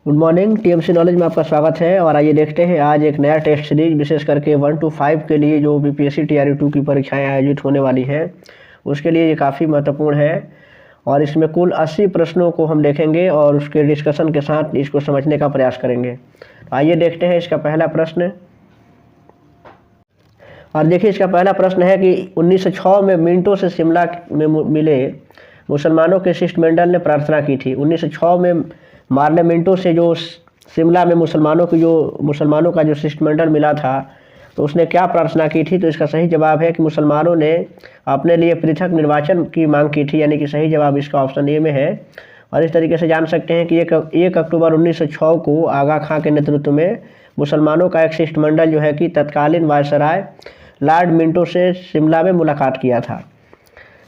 Good morning. TMC knowledge में आपका स्वागत है। और आइए देखते हैं आज एक नया टेस्ट सीरीज विशेष करके 1 to 5 के लिए जो बीपीएससी टीआरई 2 की परीक्षाएं आयोजित होने वाली हैं उसके लिए ये काफ़ी महत्वपूर्ण है। और इसमें कुल 80 प्रश्नों को हम देखेंगे और उसके डिस्कशन के साथ इसको समझने का प्रयास करेंगे। तो आइए देखते हैं इसका पहला प्रश्न। और देखिए इसका पहला प्रश्न है कि 1906 में मिंटो से शिमला में मिले मुसलमानों के शिष्टमंडल ने प्रार्थना की थी। 1906 में मार्ले मिंटो से जो शिमला में मुसलमानों का जो शिष्टमंडल मिला था तो उसने क्या प्रार्थना की थी। तो इसका सही जवाब है कि मुसलमानों ने अपने लिए पृथक निर्वाचन की मांग की थी, यानी कि सही जवाब इसका ऑप्शन ए में है। और इस तरीके से जान सकते हैं कि 1 अक्टूबर 1906 को आगा खां के नेतृत्व में मुसलमानों का एक शिष्टमंडल जो है कि तत्कालीन वायसराय लॉर्ड मिंटो से शिमला में मुलाकात किया था।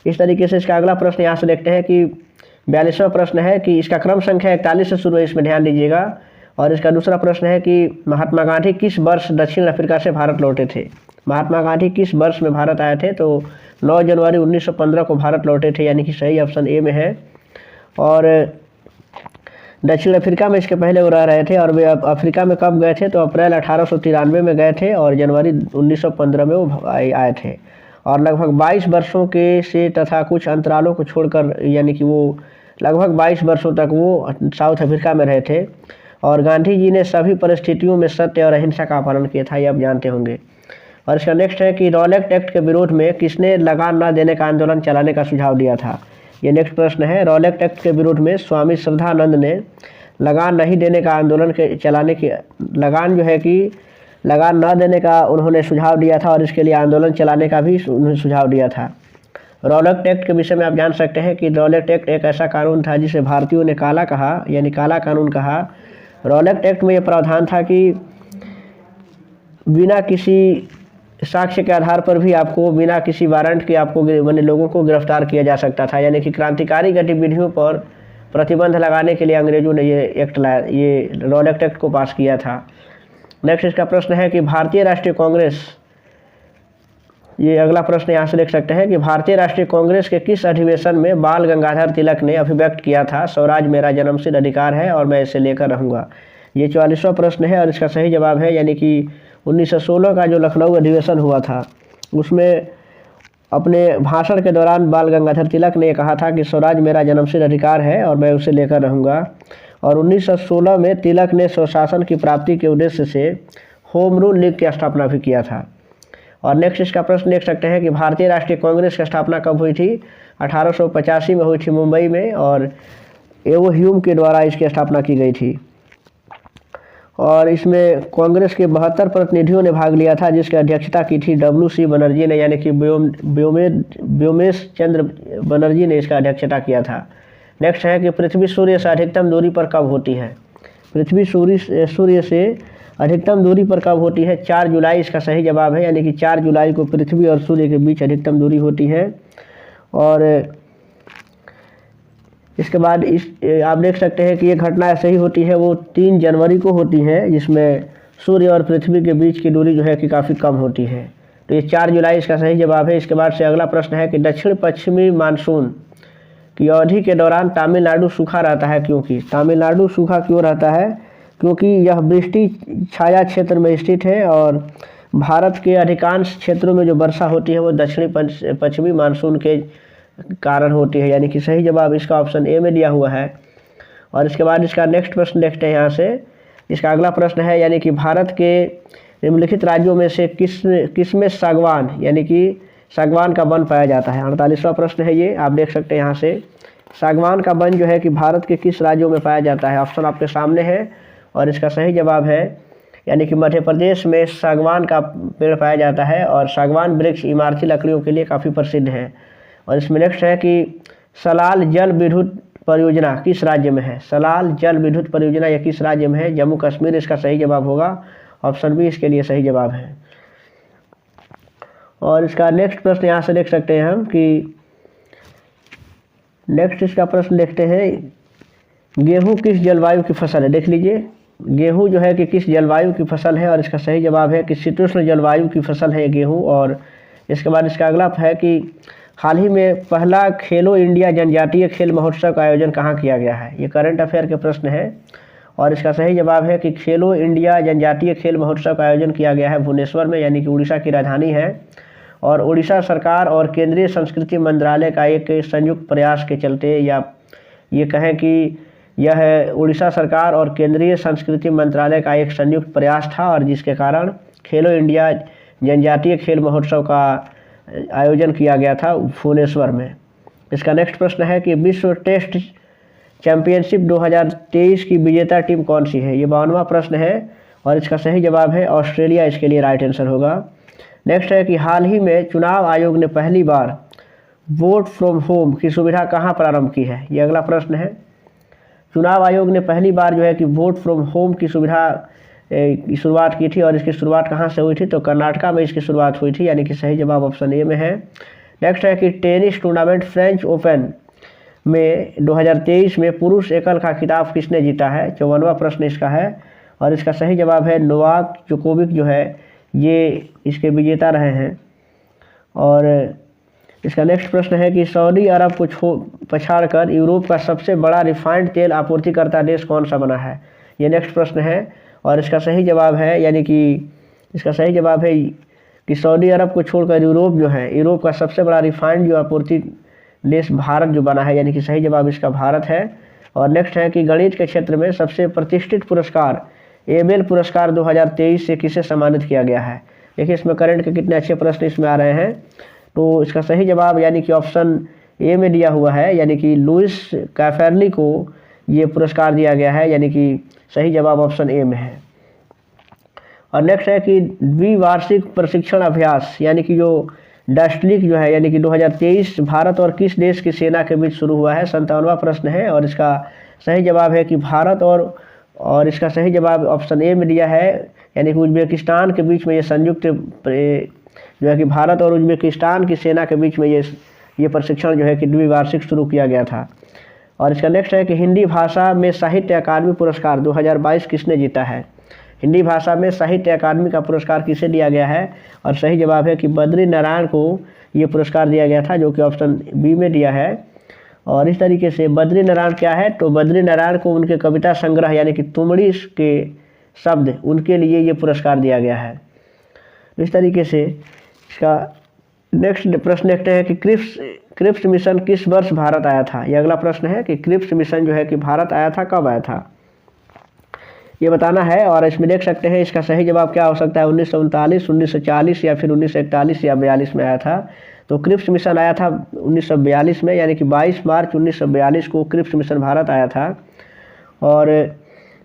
इस तरीके से इसका अगला प्रश्न यहाँ से देखते हैं कि 42वां प्रश्न है कि इसका क्रम संख्या 41 से शुरू है, इसमें ध्यान दीजिएगा। और इसका दूसरा प्रश्न है कि महात्मा गांधी किस वर्ष दक्षिण अफ्रीका से भारत लौटे थे। महात्मा गांधी किस वर्ष में भारत आए थे। तो 9 जनवरी 1915 को भारत लौटे थे, यानी कि सही ऑप्शन ए में है। और दक्षिण अफ्रीका में इसके पहले वो रह रहे थे और वे अफ्रीका में कब गए थे तो अप्रैल 1893 में गए थे और जनवरी 1915 में वो आए थे। और लगभग 22 वर्षों के से तथा कुछ अंतरालों को छोड़कर, यानी कि वो लगभग 22 वर्षों तक वो साउथ अफ्रीका में रहे थे। और गांधी जी ने सभी परिस्थितियों में सत्य और अहिंसा का पालन किया था, ये आप जानते होंगे। और इसका नेक्स्ट है कि रॉलेट एक्ट के विरोध में किसने लगान न देने का आंदोलन चलाने का सुझाव दिया था। ये नेक्स्ट प्रश्न है। रॉलेट एक्ट के विरोध में स्वामी श्रद्धानंद ने लगान नहीं देने का आंदोलन चलाने की लगान न देने का उन्होंने सुझाव दिया था और इसके लिए आंदोलन चलाने का भी उन्होंने सुझाव दिया था। रॉलेट एक्ट के विषय में आप जान सकते हैं कि रॉलेट एक्ट एक ऐसा कानून था जिसे भारतीयों ने काला कहा, यानी काला कानून कहा। रॉलेट एक्ट में यह प्रावधान था कि बिना किसी साक्ष्य के आधार पर भी आपको बिना किसी वारंट के आपको लोगों को गिरफ्तार किया जा सकता था, यानी कि क्रांतिकारी गतिविधियों पर प्रतिबंध लगाने के लिए अंग्रेजों ने ये रॉलेट एक्ट को पास किया था। नेक्स्ट इसका प्रश्न है कि भारतीय राष्ट्रीय कांग्रेस, ये अगला प्रश्न यहाँ से देख सकते हैं कि भारतीय राष्ट्रीय कांग्रेस के किस अधिवेशन में बाल गंगाधर तिलक ने अभिव्यक्त किया था स्वराज मेरा जन्मसिद्ध अधिकार है और मैं इसे लेकर रहूँगा। ये 44वां प्रश्न है और इसका सही जवाब है, यानी कि 1916 का जो लखनऊ अधिवेशन हुआ था उसमें अपने भाषण के दौरान बाल गंगाधर तिलक ने कहा था कि स्वराज मेरा जन्मसिद्ध अधिकार है और मैं उसे लेकर रहूँगा। और 1916 में तिलक ने स्वशासन की प्राप्ति के उद्देश्य से होम रूल लीग की स्थापना भी किया था। और नेक्स्ट इसका प्रश्न देख सकते हैं कि भारतीय राष्ट्रीय कांग्रेस की स्थापना कब हुई थी। 1885 में हुई थी मुंबई में और एवो ह्यूम के द्वारा इसकी स्थापना की गई थी। और इसमें कांग्रेस के 72 प्रतिनिधियों ने भाग लिया था जिसकी अध्यक्षता की थी WC बनर्जी ने, यानी कि व्योमेश चंद्र बनर्जी ने इसका अध्यक्षता किया था। नेक्स्ट है कि पृथ्वी सूर्य से अधिकतम दूरी पर कब होती है। पृथ्वी सूर्य से अधिकतम दूरी पर कब होती है। 4 जुलाई इसका सही जवाब है, यानी कि 4 जुलाई को पृथ्वी और सूर्य के बीच अधिकतम दूरी होती है। और इसके बाद आप देख सकते हैं कि ये घटना ऐसे ही होती है, वो 3 जनवरी को होती है जिसमें सूर्य और पृथ्वी के बीच की दूरी जो है कि काफ़ी कम होती है। तो ये 4 जुलाई इसका सही जवाब है। इसके बाद से अगला प्रश्न है कि दक्षिण पश्चिमी मानसून की अवधि के दौरान तमिलनाडु सूखा रहता है क्योंकि। तमिलनाडु सूखा क्यों रहता है, क्योंकि यह वृष्टि छाया क्षेत्र में स्थित है और भारत के अधिकांश क्षेत्रों में जो वर्षा होती है वो दक्षिणी पश्चिमी मानसून के कारण होती है, यानी कि सही जवाब इसका ऑप्शन ए में दिया हुआ है। और इसके बाद इसका नेक्स्ट प्रश्न देखते हैं यहाँ से। इसका अगला प्रश्न है, यानी कि भारत के निम्नलिखित राज्यों में से किसमें सागवान, यानी कि सागवान का वन पाया जाता है। 48वां प्रश्न है ये, आप देख सकते हैं यहाँ से। सागवान का वन जो है कि भारत के किस राज्यों में पाया जाता है। ऑप्शन आपके सामने है और इसका सही जवाब है, यानी कि मध्य प्रदेश में सागवान का पेड़ पाया जाता है और सागवान वृक्ष इमारती लकड़ियों के लिए काफ़ी प्रसिद्ध है। और इसमें नेक्स्ट है कि सलाल जल विद्युत परियोजना किस राज्य में है। सलाल जल विद्युत परियोजना यह किस राज्य में है। जम्मू कश्मीर इसका सही जवाब होगा, ऑप्शन बी इसके लिए सही जवाब है। और इसका नेक्स्ट प्रश्न यहाँ से देख सकते हैं हम कि नेक्स्ट इसका प्रश्न देखते हैं, गेहूँ किस जलवायु की फसल है। देख लीजिए, गेहूँ जो है कि किस जलवायु की फसल है और इसका सही जवाब है कि शीतोष्ण जलवायु की फसल है गेहूँ। और इसके बाद इसका अगला है कि हाल ही में पहला खेलो इंडिया जनजातीय खेल महोत्सव का आयोजन कहाँ किया गया है। ये करंट अफेयर के प्रश्न है। और इसका सही जवाब है कि खेलो इंडिया जनजातीय खेल महोत्सव का आयोजन किया गया है भुवनेश्वर में, यानी कि उड़ीसा की राजधानी है। और उड़ीसा सरकार और केंद्रीय संस्कृति मंत्रालय का एक संयुक्त प्रयास के चलते, या ये कहें कि यह उड़ीसा सरकार और केंद्रीय संस्कृति मंत्रालय का एक संयुक्त प्रयास था, और जिसके कारण खेलो इंडिया जनजातीय खेल महोत्सव का आयोजन किया गया था भुवनेश्वर में। इसका नेक्स्ट प्रश्न है कि विश्व टेस्ट चैंपियनशिप 2023 की विजेता टीम कौन सी है? ये 52वां प्रश्न है और इसका सही जवाब है ऑस्ट्रेलिया, इसके लिए राइट आंसर होगा। नेक्स्ट है कि हाल ही में चुनाव आयोग ने पहली बार वोट फ्रॉम होम की सुविधा कहाँ प्रारंभ की है? ये अगला प्रश्न है। चुनाव आयोग ने पहली बार जो है कि वोट फ्रॉम होम की सुविधा की शुरुआत की थी, और इसकी शुरुआत कहाँ से हुई थी? तो कर्नाटका में इसकी शुरुआत हुई थी, यानी कि सही जवाब ऑप्शन ए में है। नेक्स्ट है कि टेनिस टूर्नामेंट फ्रेंच ओपन में 2023 में पुरुष एकल का खिताब किसने जीता है? 54वां प्रश्न इसका है, और इसका सही जवाब है नोवाक जोकोविक जो है ये इसके विजेता रहे हैं। और इसका नेक्स्ट प्रश्न है कि सऊदी अरब को पछाड़कर यूरोप का सबसे बड़ा रिफाइंड तेल आपूर्तिकर्ता देश कौन सा बना है? ये नेक्स्ट प्रश्न है, और इसका सही जवाब है, यानी कि इसका सही जवाब है कि सऊदी अरब को छोड़कर यूरोप जो है, यूरोप का सबसे बड़ा रिफाइंड जो आपूर्ति देश भारत जो बना है, यानी कि सही जवाब इसका भारत है। और नेक्स्ट है कि गणित के क्षेत्र में सबसे प्रतिष्ठित पुरस्कार एबेल पुरस्कार 2023 से किसे सम्मानित किया गया है? देखिए इसमें करंट के कितने अच्छे प्रश्न इसमें आ रहे हैं। तो इसका सही जवाब यानी कि ऑप्शन ए में दिया हुआ है, यानी कि लुइस कैफेरली को ये पुरस्कार दिया गया है, यानी कि सही जवाब ऑप्शन ए में है। और नेक्स्ट है कि द्विवार्षिक प्रशिक्षण अभ्यास यानी कि जो डस्टलिक जो है, यानी कि 2023 भारत और किस देश की सेना के बीच शुरू हुआ है? 57वां प्रश्न है, और इसका सही जवाब है कि भारत और इसका सही जवाब ऑप्शन ए में दिया है, यानी कि उज्बेकिस्तान के बीच में ये संयुक्त जो है कि भारत और उज्बेकिस्तान की सेना के बीच में ये प्रशिक्षण जो है कि द्विवार्षिक शुरू किया गया था। और इसका नेक्स्ट है कि हिंदी भाषा में साहित्य अकादमी पुरस्कार 2022 किसने जीता है? हिंदी भाषा में साहित्य अकादमी का पुरस्कार किसे दिया गया है? और सही जवाब है कि बद्री नारायण को ये पुरस्कार दिया गया था, जो कि ऑप्शन बी में दिया है। और इस तरीके से बद्री नारायण क्या है? तो बद्री नारायण को उनके कविता संग्रह यानी कि तुमड़ी के शब्द, उनके लिए ये पुरस्कार दिया गया है। इस तरीके से इसका नेक्स्ट प्रश्न देखते हैं कि क्रिप्स मिशन किस वर्ष भारत आया था? ये अगला प्रश्न है कि क्रिप्स मिशन जो है कि भारत आया था, कब आया था, ये बताना है। और इसमें देख सकते हैं इसका सही जवाब क्या हो सकता है? 1939, 1940 या फिर 1941 या 42 में आया था। तो क्रिप्स मिशन आया था 1942 में, यानी कि 22 मार्च 1942 को क्रिप्स मिशन भारत आया था। और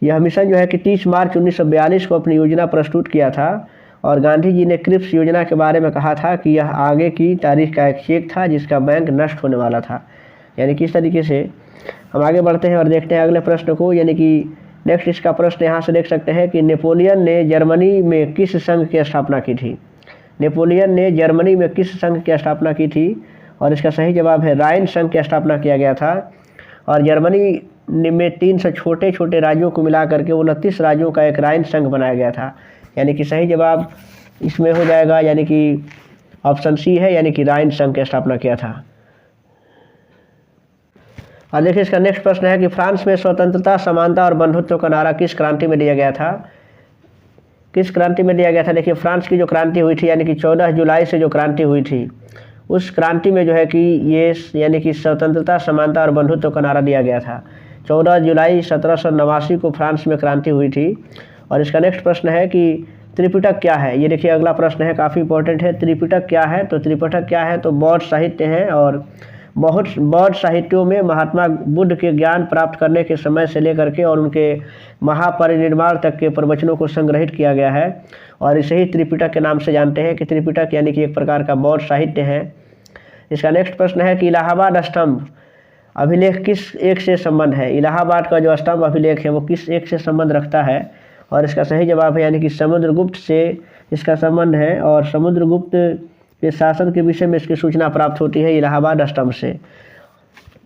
यह मिशन जो है कि 30 मार्च 1942 को अपनी योजना प्रस्तुत किया था, और गांधी जी ने क्रिप्स योजना के बारे में कहा था कि यह आगे की तारीख का एक चेक था जिसका बैंक नष्ट होने वाला था। यानी कि इस तरीके से हम आगे बढ़ते हैं और देखते हैं अगले प्रश्न को, यानी कि नेक्स्ट इसका प्रश्न यहाँ से देख सकते हैं कि नेपोलियन ने जर्मनी में किस संघ की स्थापना की थी? नेपोलियन ने जर्मनी में किस संघ की स्थापना की थी? और इसका सही जवाब है राइन संघ की स्थापना किया गया था। और जर्मनी में 300 छोटे छोटे राज्यों को मिला करके 29 राज्यों का एक राइन संघ बनाया गया था, यानी कि सही जवाब इसमें हो जाएगा, यानी कि ऑप्शन सी है, यानी कि राइन संघ की स्थापना किया था। और देखिए इसका नेक्स्ट प्रश्न है कि फ्रांस में स्वतंत्रता, समानता और बंधुत्व का नारा किस क्रांति में दिया गया था? किस क्रांति में दिया गया था? देखिए फ्रांस की जो क्रांति हुई थी, यानी कि 14 जुलाई से जो क्रांति हुई थी, उस क्रांति में जो है कि ये यानी कि स्वतंत्रता, समानता और बंधुत्व का नारा दिया गया था। 14 जुलाई 1789 को फ्रांस में क्रांति हुई थी। और इसका नेक्स्ट प्रश्न है कि त्रिपिटक क्या है? ये देखिए अगला प्रश्न है, काफ़ी इंपॉर्टेंट है। त्रिपिटक क्या है? तो त्रिपिटक क्या है? तो बौद्ध साहित्य है, और बहुत बौद्ध साहित्यों में महात्मा बुद्ध के ज्ञान प्राप्त करने के समय से लेकर के और उनके महापरिनिर्वाण तक के प्रवचनों को संग्रहित किया गया है, और इसे ही त्रिपिटक के नाम से जानते हैं कि त्रिपिटक यानी कि एक प्रकार का बौद्ध साहित्य है। इसका नेक्स्ट प्रश्न है कि इलाहाबाद स्तंभ अभिलेख किस एक से संबंध है? इलाहाबाद का जो स्तंभ अभिलेख है वो किस एक से संबंध रखता है? और इसका सही जवाब है, यानी कि समुद्रगुप्त से इसका संबंध है, और समुद्रगुप्त के शासन के विषय में इसकी सूचना प्राप्त होती है इलाहाबाद स्तंभ से।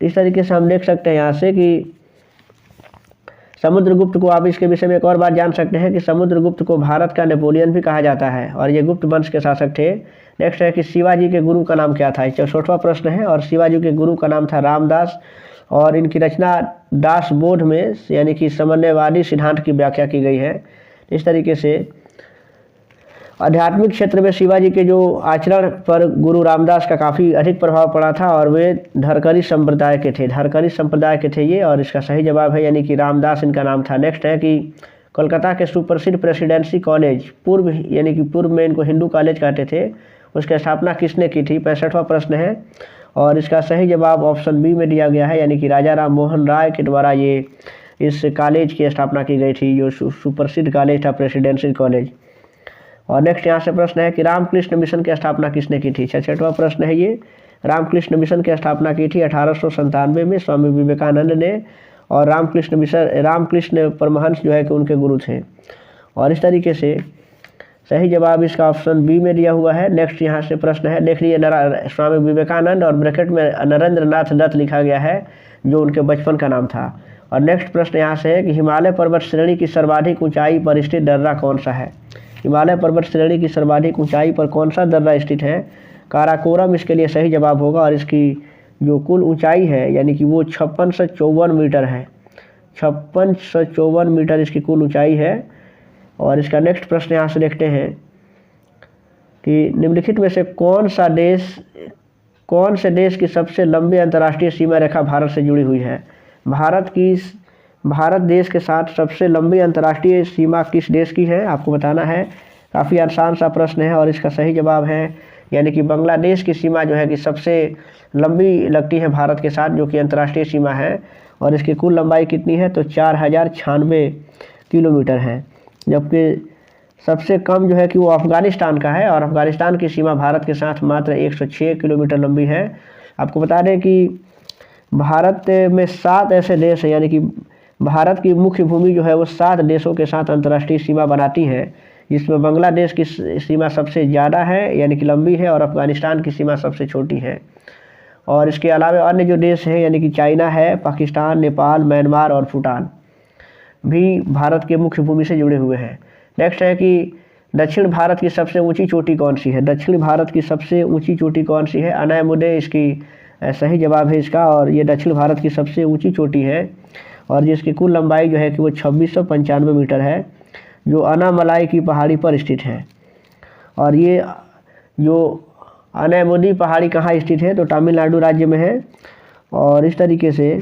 इस तरीके से हम देख सकते हैं यहाँ से कि समुद्रगुप्त को आप इसके विषय में एक और बात जान सकते हैं कि समुद्रगुप्त को भारत का नेपोलियन भी कहा जाता है, और ये गुप्त वंश के शासक थे। नेक्स्ट है कि शिवाजी के गुरु का नाम क्या था? 64वां प्रश्न है, और शिवाजी के गुरु का नाम था रामदास, और इनकी रचना दासबोध में यानी कि समन्वयवादी सिद्धांत की व्याख्या की गई है। इस तरीके से आध्यात्मिक क्षेत्र में शिवाजी के जो आचरण पर गुरु रामदास का काफ़ी अधिक प्रभाव पड़ा था और वे धरकरी संप्रदाय के थे, धरकरी संप्रदाय के थे ये, और इसका सही जवाब है यानी कि रामदास इनका नाम था। नेक्स्ट है कि कोलकाता के सुप्रसिद्ध प्रेसिडेंसी कॉलेज पूर्व यानी कि पूर्व में इनको हिंदू कॉलेज कहते थे, उसकी स्थापना किसने की थी? 65वां प्रश्न है और इसका सही जवाब ऑप्शन बी में दिया गया है यानी कि राजा राम मोहन राय के द्वारा ये इस कॉलेज की स्थापना की गई थी, जो सुप्रसिद्ध कॉलेज था प्रेसिडेंसी कॉलेज। और नेक्स्ट यहाँ से प्रश्न है कि रामकृष्ण मिशन की स्थापना किसने की थी? 66वां प्रश्न है ये। रामकृष्ण मिशन की स्थापना की थी 1897 में स्वामी विवेकानंद ने, और रामकृष्ण परमहंस जो है कि उनके गुरु थे। और इस तरीके से सही जवाब इसका ऑप्शन बी में दिया हुआ है। नेक्स्ट यहाँ से प्रश्न है, देख लीजिए स्वामी विवेकानंद और ब्रैकेट में नरेंद्र नाथ दत्त लिखा गया है जो उनके बचपन का नाम था। और नेक्स्ट प्रश्न यहाँ से है कि हिमालय पर्वत श्रेणी की सर्वाधिक ऊंचाई पर स्थित दर्रा कौन सा है? हिमालय पर्वत श्रेणी की सर्वाधिक ऊंचाई पर कौन सा दर्रा स्थित है? काराकोरम इसके लिए सही जवाब होगा और इसकी जो कुल ऊंचाई है यानी कि वो 5654 मीटर है। 5654 मीटर इसकी कुल ऊंचाई है। और इसका नेक्स्ट प्रश्न यहाँ से देखते हैं कि निम्नलिखित में से कौन से देश की सबसे लंबी अंतर्राष्ट्रीय सीमा रेखा भारत से जुड़ी हुई है? भारत देश के साथ सबसे लंबी अंतर्राष्ट्रीय सीमा किस देश की है आपको बताना है। काफ़ी आसान सा प्रश्न है और इसका सही जवाब है यानी कि बांग्लादेश की सीमा जो है कि सबसे लंबी लगती है भारत के साथ, जो कि अंतर्राष्ट्रीय सीमा है। और इसकी कुल लंबाई कितनी है? तो 4096 किलोमीटर है। जबकि सबसे कम जो है कि वो अफ़गानिस्तान का है और अफ़गानिस्तान की सीमा भारत के साथ मात्र 106 किलोमीटर लंबी है। आपको बता दें कि भारत में 7 ऐसे देश हैं यानी कि भारत की मुख्य भूमि जो है वो 7 देशों के साथ अंतर्राष्ट्रीय सीमा बनाती है, जिसमें बांग्लादेश की सीमा सबसे ज़्यादा है यानी कि लंबी है और अफ़गानिस्तान की सीमा सबसे छोटी है। और इसके अलावा अन्य जो देश हैं यानी कि चाइना है, पाकिस्तान, नेपाल, म्यांमार और भूटान भी भारत के मुख्य भूमि से जुड़े हुए हैं। नेक्स्ट है कि दक्षिण भारत की सबसे ऊंची चोटी कौन सी है? दक्षिण भारत की सबसे ऊंची चोटी कौन सी है? अनायमुदे इसकी सही जवाब है इसका, और ये दक्षिण भारत की सबसे ऊंची चोटी है और जिसकी कुल लंबाई जो है कि वो 2695 मीटर है, जो अनामलाई की पहाड़ी पर स्थित है। और ये जो अनायमुदी पहाड़ी कहाँ स्थित है? तो तमिलनाडु राज्य में है। और इस तरीके से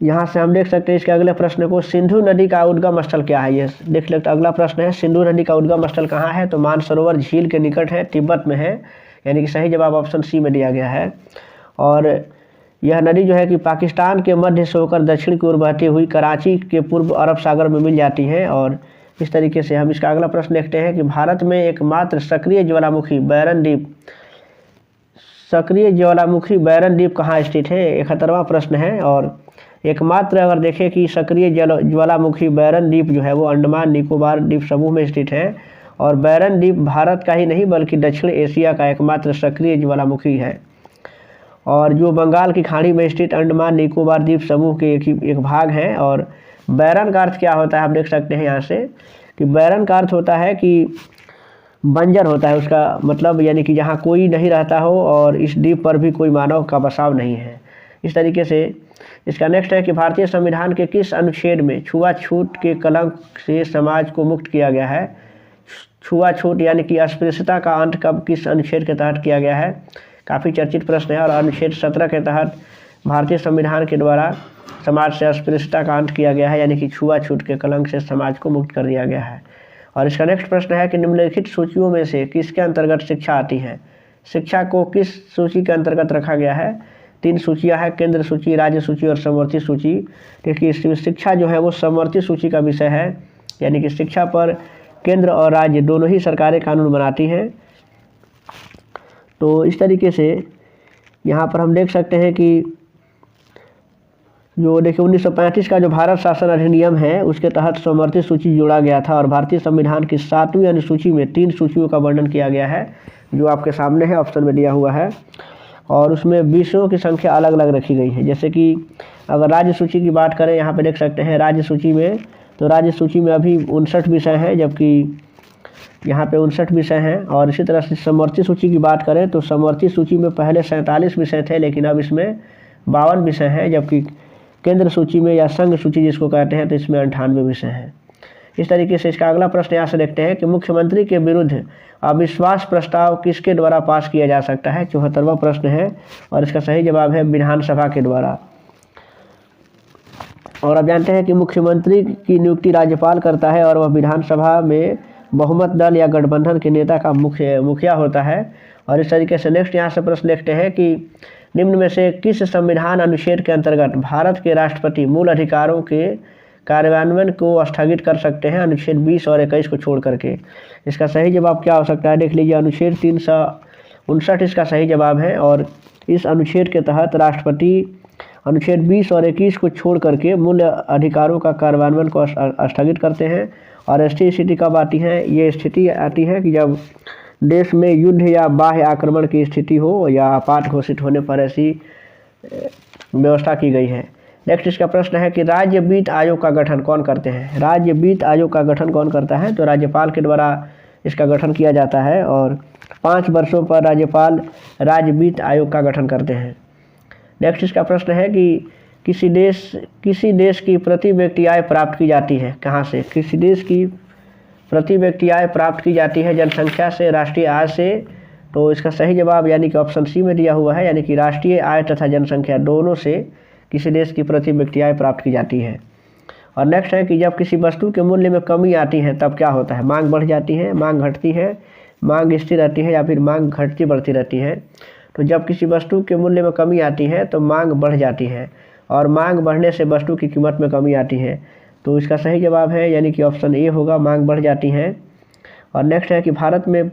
यहाँ से हम देख सकते हैं इसके अगले प्रश्न को, सिंधु नदी का उद्गम स्थल क्या है? ये देख लेते अगला प्रश्न है, सिंधु नदी का उद्गम स्थल कहाँ है? तो मानसरोवर झील के निकट है, तिब्बत में है, यानी कि सही जवाब ऑप्शन सी में दिया गया है। और यह नदी जो है कि पाकिस्तान के मध्य से होकर दक्षिण की ओर बहती हुई कराची के पूर्व अरब सागर में मिल जाती है। और इस तरीके से हम इसका अगला प्रश्न देखते हैं कि भारत में एकमात्र सक्रिय ज्वालामुखी बैरन द्वीप कहाँ स्थित है? 71वां प्रश्न है। और एकमात्र अगर देखें कि सक्रिय ज्वालामुखी बैरन द्वीप जो है वो अंडमान निकोबार द्वीप समूह में स्थित है। और बैरन द्वीप भारत का ही नहीं बल्कि दक्षिण एशिया का एकमात्र सक्रिय ज्वालामुखी है। और जो बंगाल की खाड़ी में स्थित अंडमान निकोबार द्वीप समूह के एक भाग है। और बैरन का अर्थ क्या होता है आप देख सकते हैं यहाँ से कि बैरन का अर्थ होता है कि बंजर होता है उसका मतलब, यानी कि जहाँ कोई नहीं रहता हो और इस द्वीप पर भी कोई मानव का बसाव नहीं है। इस तरीके से इसका नेक्स्ट है कि भारतीय संविधान के किस अनुच्छेद में छुआछूत के कलंक से समाज को मुक्त किया गया है? छुआछूत यानी कि अस्पृश्यता का अंत कब किस अनुच्छेद के तहत किया गया है? काफ़ी चर्चित प्रश्न है। और अनुच्छेद 17 के तहत भारतीय संविधान के द्वारा समाज से अस्पृश्यता का अंत किया गया है, यानी कि छुआछूत के कलंक से समाज को मुक्त कर दिया गया है। और इसका नेक्स्ट प्रश्न है कि निम्नलिखित सूचियों में से किसके अंतर्गत शिक्षा आती है? शिक्षा को किस सूची के अंतर्गत रखा गया है? 3 सूचियाँ हैं, केंद्र सूची, राज्य सूची और समवर्ती सूची। देखिए इसमें शिक्षा जो है वो समवर्ती सूची का विषय है, यानी कि शिक्षा पर केंद्र और राज्य दोनों ही सरकारें कानून बनाती हैं। तो इस तरीके से यहाँ पर हम देख सकते हैं कि जो देखिए 1935 का जो भारत शासन अधिनियम है उसके तहत समवर्ती सूची जोड़ा गया था। और भारतीय संविधान की 7वीं अनुसूची में 3 सूचियों का वर्णन किया गया है जो आपके सामने है, ऑप्शन में दिया हुआ है। और उसमें विषयों की संख्या अलग अलग रखी गई है। जैसे कि अगर राज्य सूची की बात करें यहाँ पे देख सकते हैं राज्य सूची में, तो राज्य सूची में अभी 59 विषय हैं, जबकि यहाँ पे 59 विषय हैं। और इसी तरह से समवर्ती सूची की बात करें तो समवर्ती सूची में पहले 47 विषय थे, लेकिन अब इसमें 52 विषय हैं, जबकि केंद्र सूची में या संघ सूची जिसको कहते हैं तो इसमें 98 विषय हैं। इस तरीके से इसका अगला प्रश्न यहाँ से देखते हैं कि मुख्यमंत्री के विरुद्ध अविश्वास प्रस्ताव किसके द्वारा पास किया जा सकता है। 74वां प्रश्न है और इसका सही जवाब है विधानसभा के द्वारा। और आप जानते हैं कि मुख्यमंत्री की नियुक्ति राज्यपाल करता है और वह विधानसभा में बहुमत दल या गठबंधन के नेता का मुखिया होता है। और इस तरीके से नेक्स्ट यहाँ से प्रश्न देखते हैं कि निम्न में से किस संविधान अनुच्छेद के अंतर्गत भारत के राष्ट्रपति मूल अधिकारों के कार्यान्वयन को स्थगित कर सकते हैं, अनुच्छेद 20 और 21 को छोड़ करके। इसका सही जवाब क्या हो सकता है, देख लीजिए, अनुच्छेद 359 इसका सही जवाब है। और इस अनुच्छेद के तहत राष्ट्रपति अनुच्छेद 20 और 21 को छोड़ करके मूल अधिकारों का कार्यान्वयन को स्थगित करते हैं। और ऐसी स्थिति कब आती है, ये स्थिति आती है कि जब देश में युद्ध या बाह्य आक्रमण की स्थिति हो या आपात घोषित होने पर ऐसी व्यवस्था की गई है। नेक्स्ट इसका प्रश्न है कि राज्य वित्त आयोग का गठन कौन करते हैं। राज्य वित्त आयोग का गठन कौन करता है, तो राज्यपाल के द्वारा इसका गठन किया जाता है और 5 वर्षों पर राज्यपाल राज्य वित्त आयोग का गठन करते हैं। नेक्स्ट इसका प्रश्न है कि किसी देश की प्रति व्यक्ति आय प्राप्त की जाती है कहाँ से। किसी देश की प्रति व्यक्ति आय प्राप्त की जाती है जनसंख्या से, राष्ट्रीय आय से। तो इसका सही जवाब यानी कि ऑप्शन सी में दिया हुआ है, यानी कि राष्ट्रीय आय तथा जनसंख्या दोनों से किसी देश की प्रति व्यक्ति आय प्राप्त की जाती है। और नेक्स्ट है कि जब किसी वस्तु के मूल्य में कमी आती है तब क्या होता है। मांग बढ़ जाती है, मांग घटती है, मांग स्थिर रहती है या फिर मांग घटती बढ़ती रहती है। तो जब किसी वस्तु के मूल्य में कमी आती है तो मांग बढ़ जाती है और मांग बढ़ने से वस्तु की कीमत में कमी आती है। तो इसका सही जवाब है यानी कि ऑप्शन ए होगा, मांग बढ़ जाती है। और नेक्स्ट है कि भारत में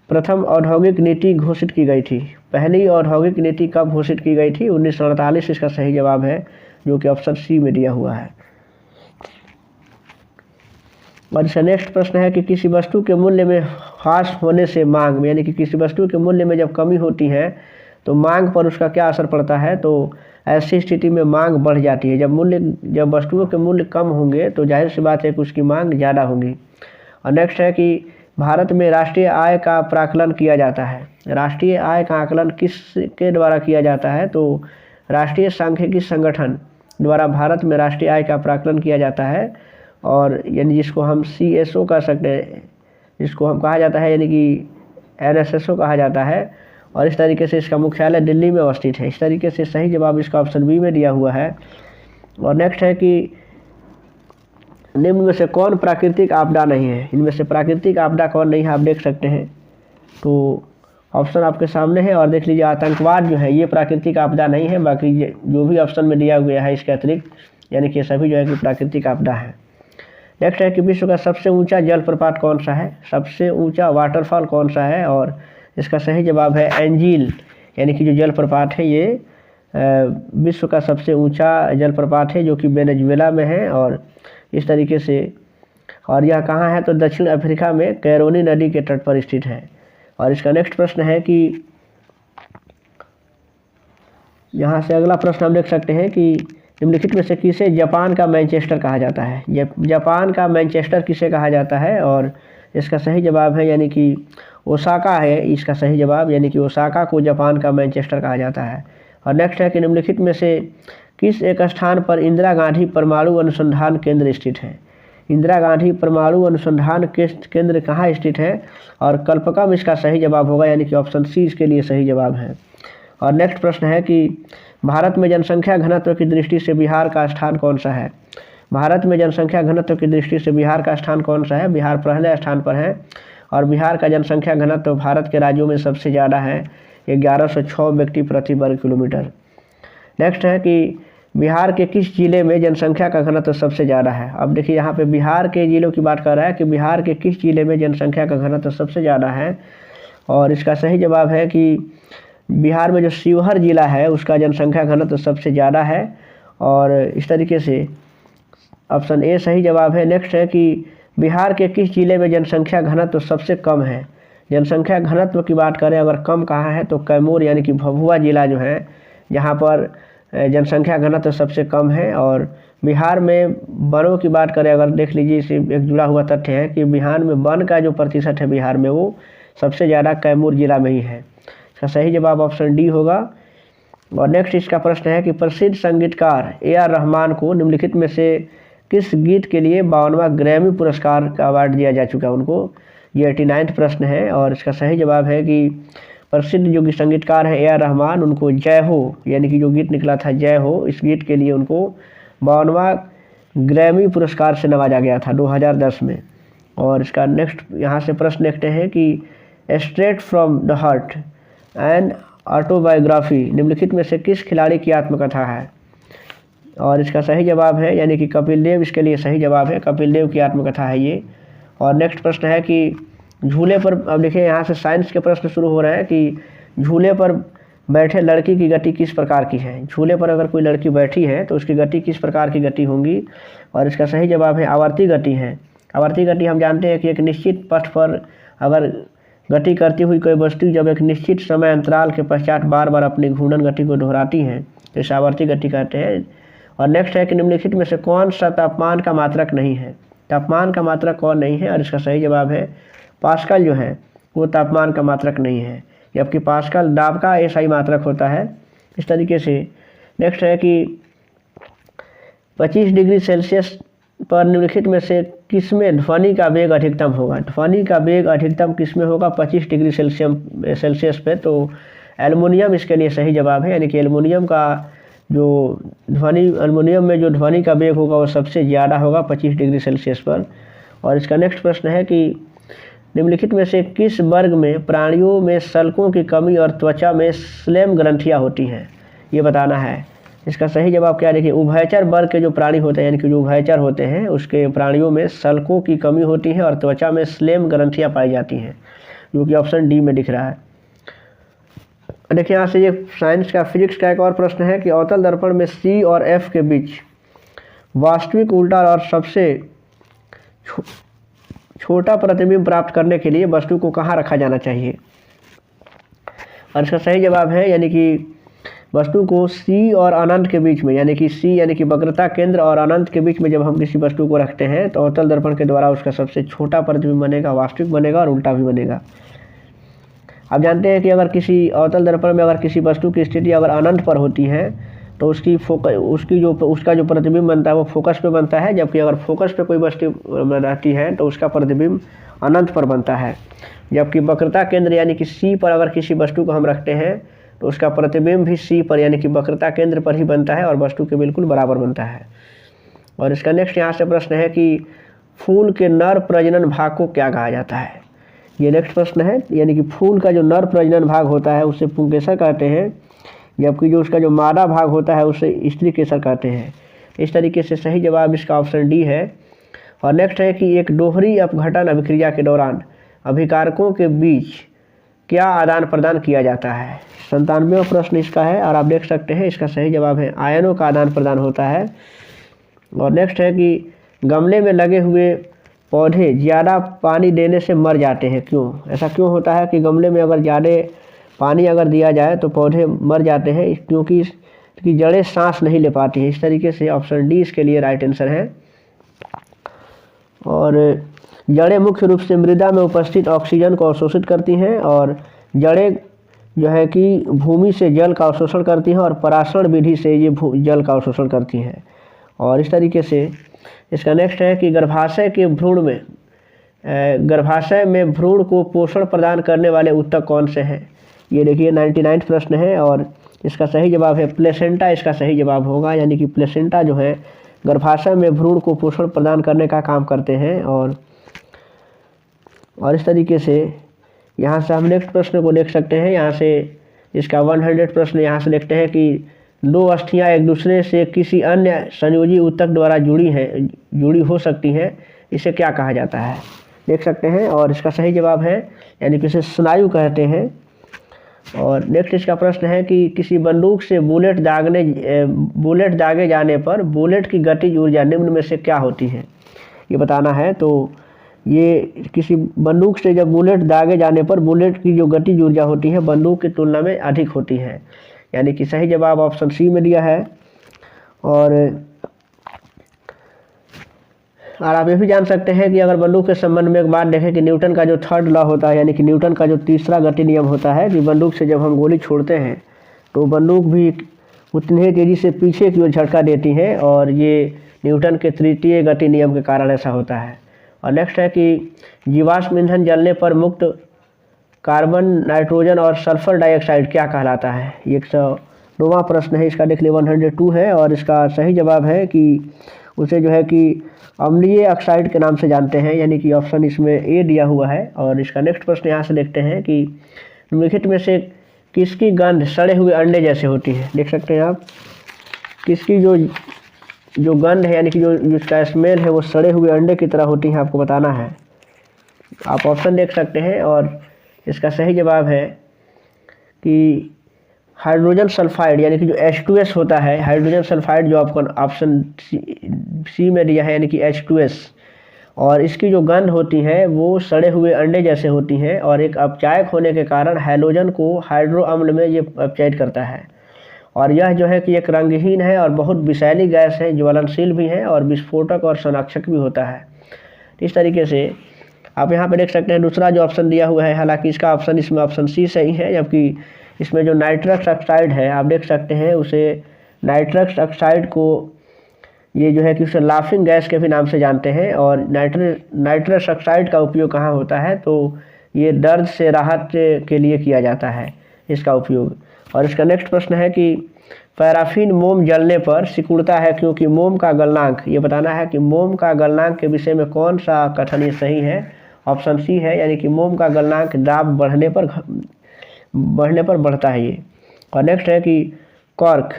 प्रथम औद्योगिक नीति घोषित की गई थी। पहली औद्योगिक नीति कब घोषित की गई थी, 1948 इसका सही जवाब है, जो कि ऑप्शन सी में दिया हुआ है। और इसका नेक्स्ट प्रश्न है कि किसी वस्तु के मूल्य में ह्रास होने से मांग, यानी कि किसी वस्तु के मूल्य में जब कमी होती है तो मांग पर उसका क्या असर पड़ता है। तो ऐसी स्थिति में मांग बढ़ जाती है। जब वस्तुओं के मूल्य कम होंगे तो जाहिर सी बात है कि उसकी मांग ज़्यादा होगी। और नेक्स्ट है कि भारत में राष्ट्रीय आय का प्राकलन किया जाता है। राष्ट्रीय आय का आकलन किसके द्वारा किया जाता है, तो राष्ट्रीय सांख्यिकी संगठन द्वारा भारत में राष्ट्रीय आय का प्राकलन किया जाता है। और यानी जिसको हम CSO कह सकते हैं, जिसको हम कहा जाता है यानी कि NSSO कहा जाता है। और इस तरीके से इसका मुख्यालय दिल्ली में अवस्थित है। इस तरीके से सही जवाब इसका ऑप्शन बी में दिया हुआ है। और नेक्स्ट है कि निम्न में से कौन प्राकृतिक आपदा नहीं है। इनमें से प्राकृतिक आपदा कौन नहीं है, आप देख सकते हैं। तो ऑप्शन आपके सामने है और देख लीजिए, आतंकवाद जो है ये प्राकृतिक आपदा नहीं है, बाकी जो भी ऑप्शन में दिया गया है इसके अतिरिक्त यानी कि सभी जो है कि प्राकृतिक आपदा है। नेक्स्ट है कि विश्व का सबसे ऊंचा जलप्रपात कौन सा है, सबसे ऊंचा वाटरफॉल कौन सा है। और इसका सही जवाब है एंजील, यानी कि जो जलप्रपात है ये विश्व का सबसे ऊंचा जलप्रपात है, जो कि वेनेजुएला में है। और इस तरीके से, और यह कहाँ है, तो दक्षिण अफ्रीका में कैरोनी नदी के तट पर स्थित है। और इसका नेक्स्ट प्रश्न है कि यहाँ से अगला प्रश्न हम देख सकते हैं कि निम्नलिखित में से किसे जापान का मैनचेस्टर कहा जाता है। जापान का मैनचेस्टर किसे कहा जाता है, और इसका सही जवाब है यानी कि ओसाका है इसका सही जवाब, यानी कि ओसाका को जापान का मैनचेस्टर कहा जाता है। और नेक्स्ट है कि निम्नलिखित में से किस एक स्थान पर इंदिरा गांधी परमाणु अनुसंधान केंद्र स्थित है। इंदिरा गांधी परमाणु अनुसंधान केंद्र कहाँ स्थित है, और कल्पकम इसका सही जवाब होगा, यानी कि ऑप्शन सी इसके लिए सही जवाब है। और नेक्स्ट प्रश्न है कि भारत में जनसंख्या घनत्व की दृष्टि से बिहार का स्थान कौन सा है। भारत में जनसंख्या घनत्व की दृष्टि से बिहार का स्थान कौन सा है। बिहार पहले स्थान पर है और बिहार का जनसंख्या घनत्व भारत के राज्यों में सबसे ज़्यादा है, 1106 व्यक्ति प्रति वर्ग किलोमीटर। नेक्स्ट है कि बिहार के किस जिले में जनसंख्या का घनत्व सबसे ज़्यादा है। अब देखिए यहाँ पे बिहार के जिलों की बात कर रहा है कि बिहार के किस जिले में जनसंख्या का घनत्व सबसे ज़्यादा है, और इसका सही जवाब है कि बिहार में जो शिवहर जिला है उसका जनसंख्या घनत्व सबसे ज़्यादा है। और इस तरीके से ऑप्शन ए सही जवाब है। नेक्स्ट है कि बिहार के किस जिले में जनसंख्या घनत्व सबसे कम है। जनसंख्या घनत्व की बात करें अगर कम कहाँ है तो कैमूर यानी कि भभुआ जिला जो है, जहाँ पर जनसंख्या घनत्व सबसे कम है। और बिहार में वनों की बात करें अगर देख लीजिए, इसे एक जुड़ा हुआ तथ्य है कि बिहार में वन का जो प्रतिशत है बिहार में वो सबसे ज़्यादा कैमूर जिला में ही है। इसका सही जवाब ऑप्शन डी होगा। और नेक्स्ट इसका प्रश्न है कि प्रसिद्ध संगीतकार ए.आर. रहमान को निम्नलिखित में से किस गीत के लिए 52वां ग्रैमी पुरस्कार का अवार्ड दिया जा चुका है उनको। ये 89वां प्रश्न है और इसका सही जवाब है कि प्रसिद्ध जो संगीतकार है ए.आर. रहमान, उनको जय हो यानी कि जो गीत निकला था जय हो, इस गीत के लिए उनको 52वां ग्रैमी पुरस्कार से नवाजा गया था 2010 में। और इसका नेक्स्ट यहाँ से प्रश्न देखते हैं कि straight from the heart and autobiography निम्नलिखित में से किस खिलाड़ी की आत्मकथा है। और इसका सही जवाब है यानी कि कपिल देव, इसके लिए सही जवाब है, कपिल देव की आत्मकथा है ये। और नेक्स्ट प्रश्न है कि झूले पर, अब देखिए यहाँ से साइंस के प्रश्न शुरू हो रहे हैं कि झूले पर बैठे लड़की की गति किस प्रकार की है। झूले पर अगर कोई लड़की बैठी है तो उसकी गति किस प्रकार की गति होंगी। और इसका सही जवाब है आवर्ती गति है। आवर्ती गति हम जानते हैं कि एक निश्चित पथ पर अगर गति करती हुई कोई वस्तु जब एक निश्चित समय अंतराल के पश्चात बार बार अपनी घूर्णन गति को दोहराती है तो इसे आवर्ती गति कहते हैं। और नेक्स्ट है कि निम्नलिखित में से कौन सा तापमान का मात्रक नहीं है। तापमान का मात्रक कौन नहीं है। और इसका सही जवाब है पास्कल जो है वो तापमान का मात्रक नहीं है, जबकि पास्कल दाब का ऐसा मात्रक होता है। इस तरीके से नेक्स्ट है कि 25 डिग्री सेल्सियस पर निम्नलिखित में से किसमें ध्वनि का वेग अधिकतम होगा। ध्वनि का वेग अधिकतम किसमें होगा 25 डिग्री सेल्सियस पे, तो एल्युमिनियम इसके लिए सही जवाब है। यानी कि एल्युमिनियम में जो ध्वनि का वेग होगा वो सबसे ज़्यादा होगा 25 डिग्री सेल्सियस पर। और इसका नेक्स्ट प्रश्न है कि निम्नलिखित में से किस वर्ग में प्राणियों में सल्कों की कमी और त्वचा में स्लेम ग्रंथियाँ होती हैं, ये बताना है। इसका सही जवाब क्या है, देखिए उभयचर वर्ग के जो प्राणी होते हैं यानी कि जो उभयचर होते हैं उसके प्राणियों में सल्कों की कमी होती है और त्वचा में स्लेम ग्रंथियाँ पाई जाती हैं, जो कि ऑप्शन डी में दिख रहा है। देखिए यहाँ से ये साइंस का फिजिक्स का एक और प्रश्न है कि अवतल दर्पण में C और F के बीच वास्तविक उल्टा और सबसे छोटा प्रतिबिंब प्राप्त करने के लिए वस्तु को कहाँ रखा जाना चाहिए। और इसका सही जवाब है यानी कि वस्तु को C और अनंत के बीच में, यानी कि C यानी कि वक्रता केंद्र और अनंत के बीच में जब हम किसी वस्तु को रखते हैं तो अवतल दर्पण के द्वारा उसका सबसे छोटा प्रतिबिंब बनेगा, वास्तविक बनेगा और उल्टा भी बनेगा। आप जानते हैं कि अगर किसी अवतल दर्पण में अगर किसी वस्तु की स्थिति अगर अनंत पर होती है तो उसका जो प्रतिबिंब बनता है वो फोकस पे बनता है, जबकि अगर फोकस पे कोई वस्तु रहती है तो उसका प्रतिबिंब अनंत पर बनता है। जबकि वक्रता केंद्र यानी कि C पर अगर किसी वस्तु को हम रखते हैं तो उसका प्रतिबिंब भी C पर यानी कि वक्रता केंद्र पर ही बनता है और वस्तु के बिल्कुल बराबर बनता है। और इसका नेक्स्ट यहाँ से प्रश्न है कि फूल के नर प्रजनन भाग को क्या कहा जाता है। ये नेक्स्ट प्रश्न है, यानी कि फूल का जो नर प्रजनन भाग होता है उसे पुंकेसर कहते हैं, जबकि जो उसका जो मादा भाग होता है उसे स्त्री केसर कहते हैं। इस तरीके से सही जवाब इसका ऑप्शन डी है। और नेक्स्ट है कि एक दोहरी अपघटन अभिक्रिया के दौरान अभिकारकों के बीच क्या आदान प्रदान किया जाता है। 97वां प्रश्न इसका है और आप देख सकते हैं इसका सही जवाब है आयनों का आदान प्रदान होता है। और नेक्स्ट है कि गमले में लगे हुए पौधे ज़्यादा पानी देने से मर जाते हैं, क्यों। ऐसा क्यों होता है कि गमले में अगर ज़्यादा पानी अगर दिया जाए तो पौधे मर जाते हैं, क्योंकि इसकी जड़ें सांस नहीं ले पाती हैं। इस तरीके से ऑप्शन डी इसके लिए राइट आंसर है। और जड़ें मुख्य रूप से मृदा में उपस्थित ऑक्सीजन को अवशोषित करती हैं और जड़ें जो है कि भूमि से जल का अवशोषण करती हैं और पराशरण विधि से ये जल का अवशोषण करती हैं। और इस तरीके से इसका नेक्स्ट है कि गर्भाशय में भ्रूण को पोषण प्रदान करने वाले ऊतक कौन से हैं। ये देखिए 99वां प्रश्न है और इसका सही जवाब है प्लेसेंटा, इसका सही जवाब होगा। यानी कि प्लेसेंटा जो है गर्भाशय में भ्रूण को पोषण प्रदान करने का काम करते हैं। और इस तरीके से यहाँ से हम नेक्स्ट प्रश्न को देख सकते हैं। यहाँ से इसका 100 प्रश्न यहाँ से देखते हैं कि दो अस्थियाँ एक दूसरे से किसी अन्य संयोजी ऊतक द्वारा जुड़ी हो सकती हैं, इसे क्या कहा जाता है, देख सकते हैं। और इसका सही जवाब है यानी कि इसे स्नायु कहते हैं। और नेक्स्ट इसका प्रश्न है कि किसी बंदूक से बुलेट दागे जाने पर बुलेट की गतिज ऊर्जा निम्न में से क्या होती है, ये बताना है। तो ये किसी बंदूक से जब बुलेट दागे जाने पर बुलेट की जो गतिज ऊर्जा होती है बंदूक की तुलना में अधिक होती है। यानी कि सही जवाब ऑप्शन सी में दिया है। और आप ये भी जान सकते हैं कि अगर बंदूक के संबंध में एक बात देखें कि न्यूटन का जो थर्ड लॉ होता है, यानी कि न्यूटन का जो तीसरा गति नियम होता है कि बंदूक से जब हम गोली छोड़ते हैं तो बंदूक भी उतनी ही तेज़ी से पीछे की ओर झटका देती है और ये न्यूटन के तृतीय गति नियम के कारण ऐसा होता है। और नेक्स्ट है कि जीवाश्म ईंधन जलने पर मुक्त कार्बन, नाइट्रोजन और सल्फर डाइऑक्साइड क्या कहलाता है? 109वां प्रश्न है, इसका देख लिए 102 है और इसका सही जवाब है कि उसे जो है कि अम्लीय ऑक्साइड के नाम से जानते हैं, यानी कि ऑप्शन इसमें ए दिया हुआ है। और इसका नेक्स्ट प्रश्न यहाँ से देखते हैं कि निम्नलिखित में से किसकी गंध सड़े हुए अंडे जैसे होती है? देख सकते हैं आप, किसकी जो गंध है यानी कि जो जिसका स्मेल है वो सड़े हुए अंडे की तरह होती है, आपको बताना है। आप ऑप्शन देख सकते हैं और इसका सही जवाब है कि हाइड्रोजन सल्फाइड, यानी कि जो H2S होता है, हाइड्रोजन सल्फाइड जो आपको ऑप्शन सी में दिया है, यानी कि H2S। और इसकी जो गंध होती है वो सड़े हुए अंडे जैसे होती हैं और एक अपचायक होने के कारण हैलोजन को हाइड्रो अम्ल में ये अपचायित करता है। और यह जो है कि एक रंगहीन है और बहुत विषैली गैस है, ज्वलनशील भी है और विस्फोटक और संरक्षक भी होता है। इस तरीके से आप यहाँ पे देख सकते हैं दूसरा जो ऑप्शन दिया हुआ है, हालांकि इसका ऑप्शन इसमें ऑप्शन सी सही है, जबकि इसमें जो नाइट्रस ऑक्साइड है आप देख सकते हैं, उसे नाइट्रस ऑक्साइड को ये जो है कि उसे लाफिंग गैस के भी नाम से जानते हैं। और नाइट्रस ऑक्साइड का उपयोग कहाँ होता है? तो ये दर्द से राहत के लिए किया जाता है इसका उपयोग। और इसका नेक्स्ट प्रश्न है कि पैराफिन मोम जलने पर सिकुड़ता है क्योंकि मोम का गलनांक, ये बताना है कि मोम का गलनांक के विषय में कौन सा कथन ये सही है? ऑप्शन सी है, यानी कि मोम का गलनांक दाब बढ़ने पर बढ़ता है ये। और नेक्स्ट है कि कर्क,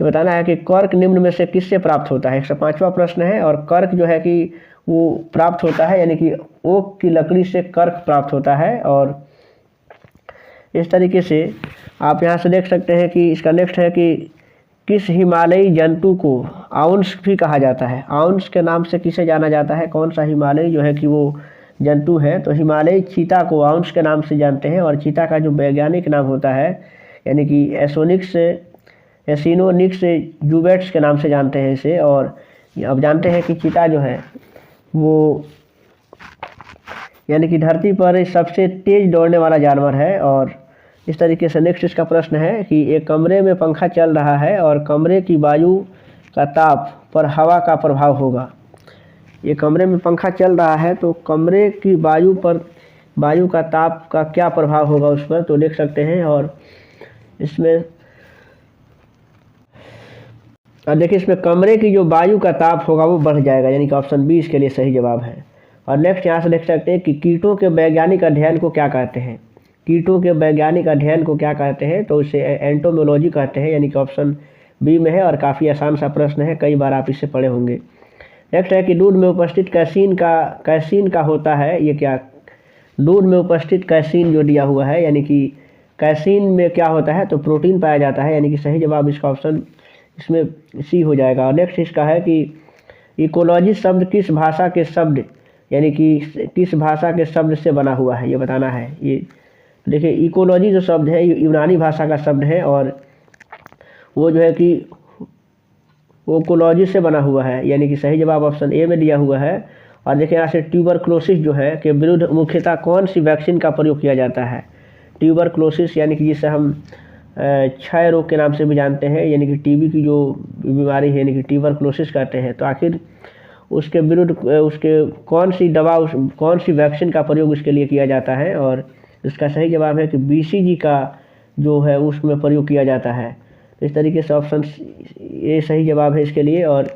ये बताना है कि कर्क निम्न में से किससे प्राप्त होता है? 105वां प्रश्न है और कर्क जो है कि वो प्राप्त होता है, यानी कि ओक की लकड़ी से कर्क प्राप्त होता है। और इस तरीके से आप यहाँ से देख सकते हैं कि इसका नेक्स्ट है कि किस हिमालयी जंतु को आउंस भी कहा जाता है? आउंस के नाम से किसे जाना जाता है? कौन सा हिमालयी जो है कि वो जंतु है? तो हिमालयी चीता को आउंस के नाम से जानते हैं। और चीता का जो वैज्ञानिक नाम होता है, यानी कि एसिनोनिक्स जुबेट्स के नाम से जानते हैं इसे। और अब जानते हैं कि चीता जो है वो यानी कि धरती पर सबसे तेज दौड़ने वाला जानवर है। और इस तरीके से नेक्स्ट इसका प्रश्न है कि एक कमरे में पंखा चल रहा है और कमरे की वायु का ताप पर हवा का प्रभाव होगा। ये कमरे में पंखा चल रहा है तो कमरे की वायु पर वायु का ताप का क्या प्रभाव होगा उस पर? तो देख सकते हैं। और इसमें देखिए, इसमें कमरे की जो वायु का ताप होगा वो बढ़ जाएगा, यानी कि ऑप्शन बी इसके लिए सही जवाब है। और नेक्स्ट यहाँ से देख सकते हैं कि कीटों के वैज्ञानिक अध्ययन को क्या कहते हैं? कीटों के वैज्ञानिक अध्ययन को क्या कहते हैं? तो इसे एंटोमोलॉजी कहते हैं, यानी कि ऑप्शन बी में है। और काफ़ी आसान सा प्रश्न है, कई बार आप इसे पढ़े होंगे। नेक्स्ट है कि दूध में उपस्थित कैसीन का होता है, ये क्या? दूध में उपस्थित कैसीन जो दिया हुआ है, यानी कि कैसीन में क्या होता है? तो प्रोटीन पाया जाता है, यानी कि सही जवाब इसका ऑप्शन इसमें सी हो जाएगा। और नेक्स्ट इसका है कि इकोलॉजी शब्द किस भाषा के शब्द, यानी कि किस भाषा के शब्द से बना हुआ है? ये बताना है। ये देखिए, इकोलॉजी जो शब्द है ये यूनानी भाषा का शब्द है और वो जो है कि ओकोलॉजी से बना हुआ है, यानी कि सही जवाब ऑप्शन ए में दिया हुआ है। और देखिए यहाँ से ट्यूबरक्लोसिस जो है के विरुद्ध मुख्यतः कौन सी वैक्सीन का प्रयोग किया जाता है? ट्यूबरक्लोसिस, यानी कि जिसे हम क्षय रोग के नाम से भी जानते हैं, यानी कि टीबी की जो बीमारी है, यानी कि ट्यूबरक्लोसिस कहते हैं। तो आखिर उसके विरुद्ध उसके कौन सी दवा, कौन सी वैक्सीन का प्रयोग उसके लिए किया जाता है? और इसका सही जवाब है कि BCG का जो है उसमें प्रयोग किया जाता है। तो इस तरीके से ऑप्शन ये सही जवाब है इसके लिए। और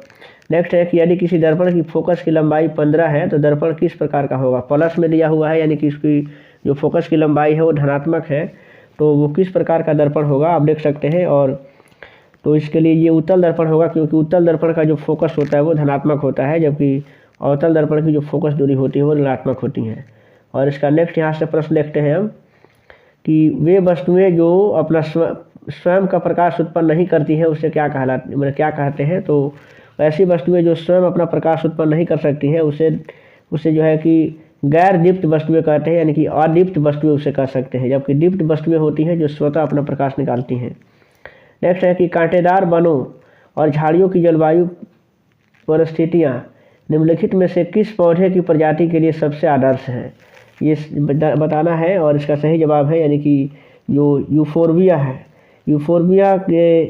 नेक्स्ट है कि यदि किसी दर्पण की फोकस की लंबाई 15 है तो दर्पण किस प्रकार का होगा? प्लस में दिया हुआ है, यानी कि इसकी जो फोकस की लंबाई है वो धनात्मक है, तो वो किस प्रकार का दर्पण होगा आप देख सकते हैं। और तो इसके लिए ये उत्तल दर्पण होगा, क्योंकि उत्तल दर्पण का जो फोकस होता है वो धनात्मक होता है, जबकि अवतल दर्पण की जो फोकस दूरी होती है वो ऋणात्मक होती है। और इसका नेक्स्ट यहाँ से प्रश्न देखते हैं हम कि वे वस्तुएं जो अपना स्वयं का प्रकाश उत्पन्न नहीं करती हैं उसे क्या कहते हैं? तो ऐसी वस्तुएं जो स्वयं अपना प्रकाश उत्पन्न नहीं कर सकती हैं उसे जो है कि गैर दीप्त वस्तुएं कहते हैं, यानी कि अदीप्त वस्तुएं उसे कह सकते हैं, जबकि दीप्त वस्तुएं होती हैं जो स्वतः अपना प्रकाश निकालती हैं। नेक्स्ट है कि कांटेदार वनों और झाड़ियों की जलवायु परिस्थितियाँ निम्नलिखित में से किस पौधे की प्रजाति के लिए सबसे आदर्श है? ये बताना है। और इसका सही जवाब है, यानी कि जो यूफोर्बिया है, यूफोर्बिया के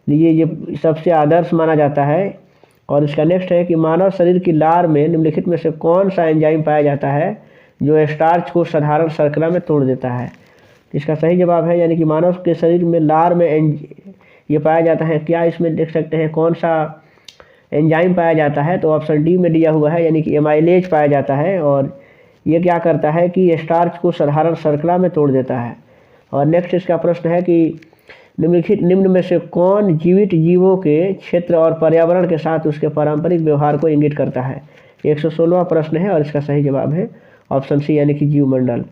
लिए ये सबसे आदर्श माना जाता है। और इसका नेक्स्ट है कि मानव शरीर की लार में निम्नलिखित में से कौन सा एंजाइम पाया जाता है जो स्टार्च को साधारण शर्करा में तोड़ देता है। इसका सही जवाब है यानी कि मानव के शरीर में लार में ये पाया जाता है। क्या इसमें देख सकते हैं कौन सा एंजाइम पाया जाता है, तो ऑप्शन डी में दिया हुआ है यानी कि एमाइलेज पाया जाता है। और ये क्या करता है कि स्टार्च को साधारण शर्करा में तोड़ देता है। और नेक्स्ट इसका प्रश्न है कि निम्न में से कौन जीवित जीवों के क्षेत्र और पर्यावरण के साथ उसके पारंपरिक व्यवहार को इंगित करता है। 116वां प्रश्न है और इसका सही जवाब है ऑप्शन सी यानी कि जीवमंडल।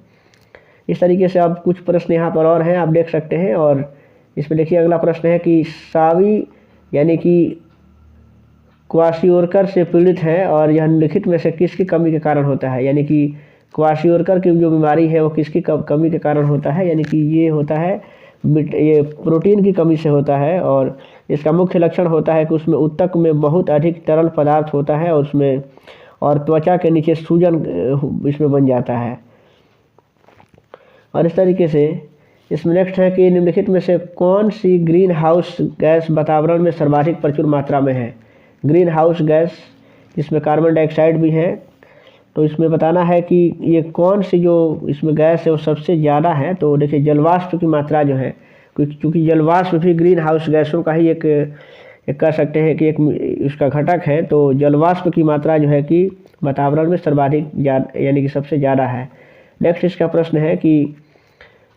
इस तरीके से अब कुछ प्रश्न यहाँ पर और हैं, आप देख सकते हैं। और इसमें देखिए अगला प्रश्न है कि सावी यानी कि क्वाशियोरकर से पीड़ित है और यह निम्नलिखित में से किसकी कमी के कारण होता है। यानी कि क्वाशियोरकर की जो बीमारी है वो किसकी कमी के कारण होता है, यानी कि ये होता है ये प्रोटीन की कमी से होता है। और इसका मुख्य लक्षण होता है कि उसमें ऊतक में बहुत अधिक तरल पदार्थ होता है और उसमें और त्वचा के नीचे सूजन इसमें बन जाता है। और इस तरीके से इसमें नेक्स्ट है कि निम्नलिखित में से कौन सी ग्रीन हाउस गैस वातावरण में सर्वाधिक प्रचुर मात्रा में है। ग्रीन हाउस गैस जिसमें कार्बन डाइऑक्साइड भी है, तो इसमें बताना है कि ये कौन सी जो इसमें गैस है वो सबसे ज़्यादा है। तो देखिए जलवाष्प की मात्रा जो है, क्योंकि जलवाष्प भी ग्रीन हाउस गैसों का ही एक कह सकते हैं कि एक इसका घटक है। तो जलवाष्प की मात्रा जो है कि वातावरण में सर्वाधिक यानी कि सबसे ज़्यादा है। नेक्स्ट इसका प्रश्न है कि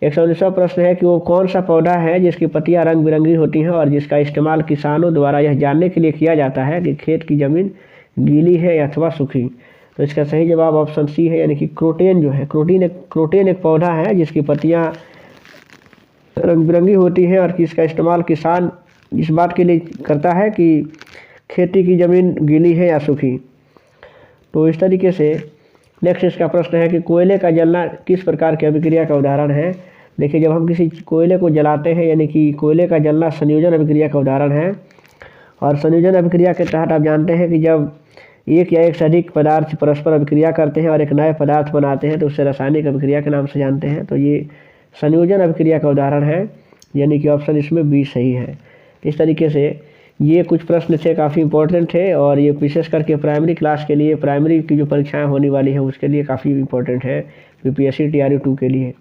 119वां प्रश्न है कि वो कौन सा पौधा है जिसकी पत्तियां रंग बिरंगी होती हैं और जिसका इस्तेमाल किसानों द्वारा यह जानने के लिए किया जाता है कि खेत की ज़मीन गीली है अथवा सूखी। तो इसका सही जवाब ऑप्शन सी है यानी कि क्रोटेन जो है, क्रोटेन एक पौधा है जिसकी पत्तियां रंग बिरंगी होती हैं और इसका इस्तेमाल किसान इस बात के लिए करता है कि खेती की ज़मीन गीली है या सूखी। तो इस तरीके से नेक्स्ट इसका प्रश्न है कि कोयले का जलना किस प्रकार की अभिक्रिया का उदाहरण है। देखिए जब हम किसी कोयले को जलाते हैं यानी कि कोयले का जलना संयोजन अभिक्रिया का उदाहरण है। और संयोजन अभिक्रिया के तहत आप जानते हैं कि जब एक या एक से अधिक पदार्थ परस्पर अभिक्रिया करते हैं और एक नए पदार्थ बनाते हैं तो उससे रासायनिक अभिक्रिया के नाम से जानते हैं। तो ये संयोजन अभिक्रिया का उदाहरण है यानी कि ऑप्शन इसमें बी सही है। इस तरीके से ये कुछ प्रश्न थे, काफ़ी इंपॉर्टेंट थे और ये विशेष करके प्राइमरी क्लास के लिए, प्राइमरी की जो परीक्षाएं होने वाली है उसके लिए काफ़ी इंपॉर्टेंट है, यूपीएससी TRU 2 के लिए।